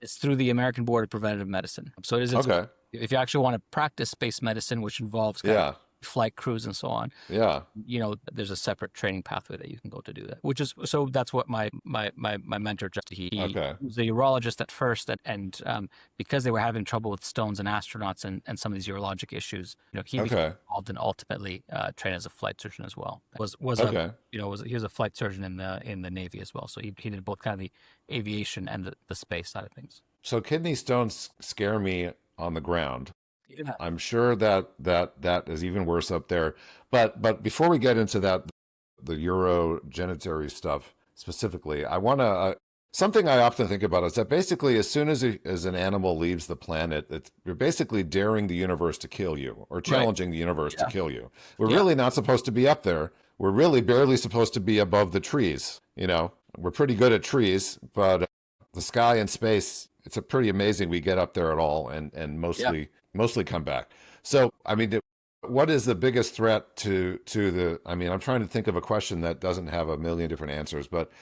It's through the American Board of Preventive Medicine. So it is, Okay. if you actually want to practice space medicine, which involves kind of Yeah. flight crews and so on, Yeah. there's a separate training pathway that you can go to do that. Which is, so that's what my mentor, just he Okay. was a urologist at first, and because they were having trouble with stones and astronauts and some of these urologic issues, he became Okay. involved and ultimately trained as a flight surgeon as well. Was a Okay. he was a flight surgeon in the Navy as well. So he did both kind of the aviation and the space side of things. So kidney stones scare me on the ground. Yeah. I'm sure that is even worse up there. But before we get into that, the urogenitary stuff specifically, I want to. Something I often think about is that basically, as soon as an animal leaves the planet, you're basically daring the universe to kill you or Right. challenging the universe to Yeah. kill you. We're Yeah. really not supposed to be up there. We're really barely supposed to be above the trees. We're pretty good at trees, but the sky and space, it's a pretty amazing we get up there at all and Yeah. mostly come back. So, I mean, what is the biggest threat to the? I mean, I'm trying to think of a question that doesn't have a million different answers, but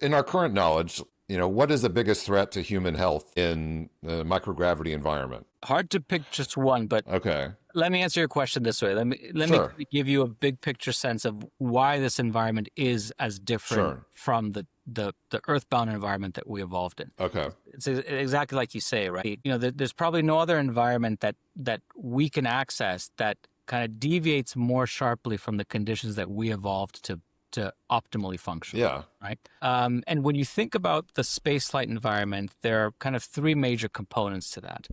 in our current knowledge, what is the biggest threat to human health in the microgravity environment? Hard to pick just one, but Okay, let me answer your question this way. Let me sure, give you a big picture sense of why this environment is as different sure, from the earthbound environment that we evolved in. okay, It's exactly like you say, right? There's probably no other environment that we can access that kind of deviates more sharply from the conditions that we evolved to optimally function, yeah, right? And when you think about the spaceflight environment, there are kind of three major components to that.